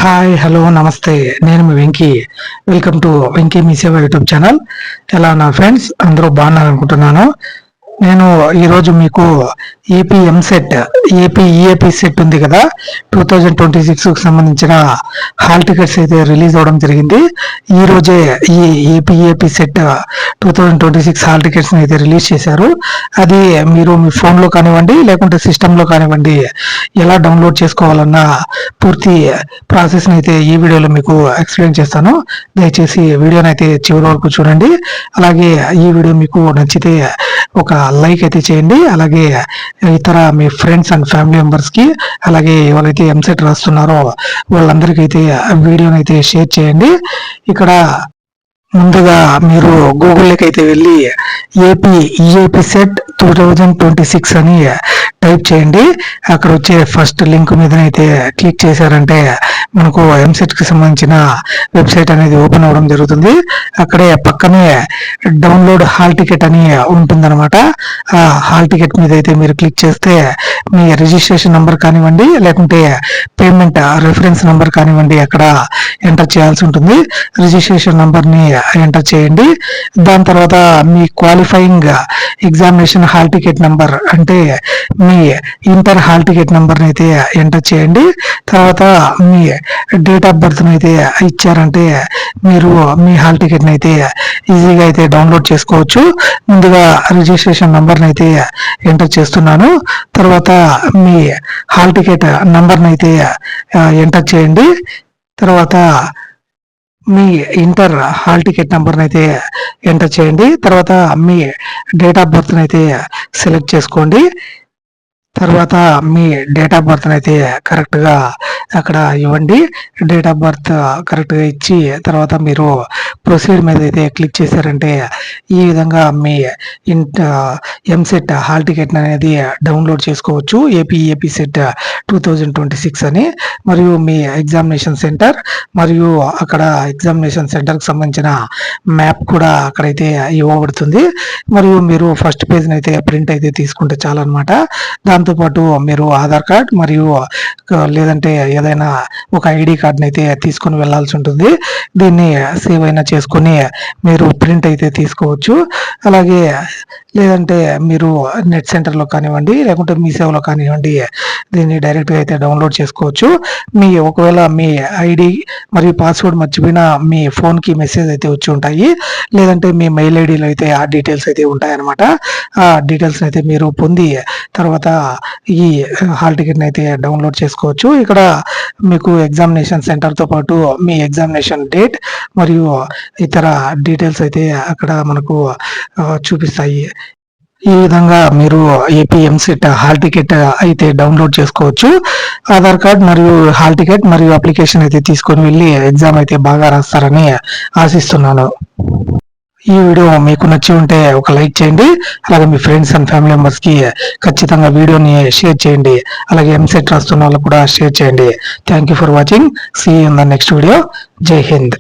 Hi hello నమస్తే, నేను మీ Venky. Welcome to Venky మీ సేవ యూట్యూబ్ ఛానల్. ఎలా ఉన్నారు ఫ్రెండ్స్? అందరూ బాగున్నారు అనుకుంటున్నాను. నేను ఈరోజు మీకు AP EAMCET AP EAP set ఉంది కదా, 2026కు సంబంధించిన హాల్ టికెట్స్ అయితే రిలీజ్ అవ్వడం జరిగింది. ఈ రోజే ఈ ఏపీ ఈఏపీ సెట్ 2026 హాల్ టికెట్స్ని అయితే రిలీజ్ చేశారు. అది మీరు మీ ఫోన్లో కానివ్వండి, లేకుంటే సిస్టంలో కానివ్వండి, ఎలా డౌన్లోడ్ చేసుకోవాలన్న పూర్తి ప్రాసెస్ని అయితే ఈ వీడియోలో మీకు ఎక్స్ప్లెయిన్ చేస్తాను. దయచేసి వీడియోని అయితే చివరి వరకు చూడండి. అలాగే ఈ వీడియో మీకు నచ్చితే ఒక లైక్ అయితే చేయండి. అలాగే ఇతర మీ ఫ్రెండ్స్ అండ్ ఫ్యామిలీ మెంబర్స్కి, అలాగే ఎవరైతే ఎంసెట్ రాస్తున్నారో వాళ్ళందరికీ అయితే వీడియోని అయితే షేర్ చేయండి. ఇక్కడ ముందుగా మీరు గూగుల్లోకి అయితే వెళ్ళి ఏపీ ఈఏపీ సెట్ 2026 అని టైప్ చేయండి. అక్కడ వచ్చే ఫస్ట్ లింక్ మీద అయితే క్లిక్ చేశారంటే మనకు ఎంసెట్కి సంబంధించిన వెబ్సైట్ అనేది ఓపెన్ అవ్వడం జరుగుతుంది. అక్కడే పక్కనే డౌన్లోడ్ హాల్ టికెట్ అని ఉంటుందన్నమాట. ఆ హాల్ టికెట్ మీద అయితే మీరు క్లిక్ చేస్తే మీ రిజిస్ట్రేషన్ నెంబర్ కానివ్వండి, లేకుంటే పేమెంట్ రెఫరెన్స్ నెంబర్ కానివ్వండి అక్కడ ఎంటర్ చేయాల్సి ఉంటుంది. రిజిస్ట్రేషన్ నెంబర్ని ఎంటర్ చేయండి. దాని తర్వాత మీ qualifying examination hall ticket number అంటే మీ ఇంటర్ హాల్ టికెట్ నెంబర్ని అయితే ఎంటర్ చేయండి. తర్వాత మీ డేట్ ఆఫ్ బర్త్ని అయితే ఇచ్చారంటే మీరు మీ హాల్ టికెట్ని అయితే ఈజీగా అయితే డౌన్లోడ్ చేసుకోవచ్చు. ముందుగా రిజిస్ట్రేషన్ నెంబర్ని అయితే ఎంటర్ చేస్తున్నాను. తర్వాత మీ హాల్ టికెట్ నెంబర్ని అయితే ఎంటర్ చేయండి. తర్వాత మీ ఇంటర్ హాల్ టికెట్ నెంబర్ని అయితే ఎంటర్ చేయండి. తర్వాత మీ డేట్ ఆఫ్ బర్త్ని అయితే సెలెక్ట్ చేసుకోండి. తర్వాత మీ డేట్ ఆఫ్ బర్త్ని అయితే కరెక్ట్గా అక్కడ ఇవ్వండి. డేట్ ఆఫ్ బర్త్ కరెక్ట్గా ఇచ్చి తర్వాత మీరు ప్రొసీడ్ మీద అయితే క్లిక్ చేశారంటే ఈ విధంగా మీ ఎంసెట్ హాల్ టికెట్ అనేది డౌన్లోడ్ చేసుకోవచ్చు. ఏపీ సెట్ 2026 అని, మరియు మీ ఎగ్జామినేషన్ సెంటర్ మరియు అక్కడ ఎగ్జామినేషన్ సెంటర్కి సంబంధించిన మ్యాప్ కూడా అక్కడైతే ఇవ్వబడుతుంది. మరియు మీరు ఫస్ట్ పేజ్ని అయితే ప్రింట్ అయితే తీసుకుంటే చాలన్నమాట. దాంతోపాటు మీరు ఆధార్ కార్డ్ మరియు లేదంటే ఏదైనా ఒక ఐడి కార్డ్ని అయితే తీసుకొని వెళ్ళాల్సి ఉంటుంది. దీన్ని సేవ్ అయినా చేసుకొని మీరు ప్రింట్ అయితే తీసుకోవచ్చు. అలాగే లేదంటే మీరు నెట్ సెంటర్లో కానివ్వండి, లేకుంటే మీ సేవలో కానివ్వండి, దీన్ని డైరెక్ట్గా అయితే డౌన్లోడ్ చేసుకోవచ్చు. ఒకవేళ మీ ఐడి మరియు పాస్వర్డ్ మర్చిపోయినా మీ ఫోన్కి మెసేజ్ అయితే వచ్చి ఉంటాయి. లేదంటే మీ మెయిల్ ఐడిలో అయితే ఆ డీటెయిల్స్ అయితే ఉంటాయన్నమాట. ఆ డీటెయిల్స్ అయితే మీరు పొంది తర్వాత ఈ హాల్ టికెట్ని అయితే డౌన్లోడ్ చేసుకోవచ్చు. ఇక్కడ మీకు ఎగ్జామినేషన్ సెంటర్తో పాటు మీ ఎగ్జామినేషన్ డేట్ మరియు ఇతర డీటెయిల్స్ అయితే అక్కడ మనకు చూపిస్తాయి. ఈ విధంగా మీరు ఏపీ ఎంసెట్ హాల్ టికెట్ అయితే డౌన్లోడ్ చేసుకోవచ్చు. ఆధార్ కార్డ్ మరియు హాల్ టికెట్ మరియు అప్లికేషన్ అయితే తీసుకొని వెళ్ళి ఎగ్జామ్ అయితే బాగా రాస్తారని ఆశిస్తున్నాను. ఈ వీడియో మీకు నచ్చి ఉంటే ఒక లైక్ చేయండి. అలాగే మీ ఫ్రెండ్స్ అండ్ ఫ్యామిలీ మెంబర్స్కి ఖచ్చితంగా వీడియోని షేర్ చేయండి. అలాగే ఎంసెట్ రాస్తున్న వాళ్ళకు కూడా షేర్ చేయండి. Thank you for watching. See you in the next video. Jai Hind.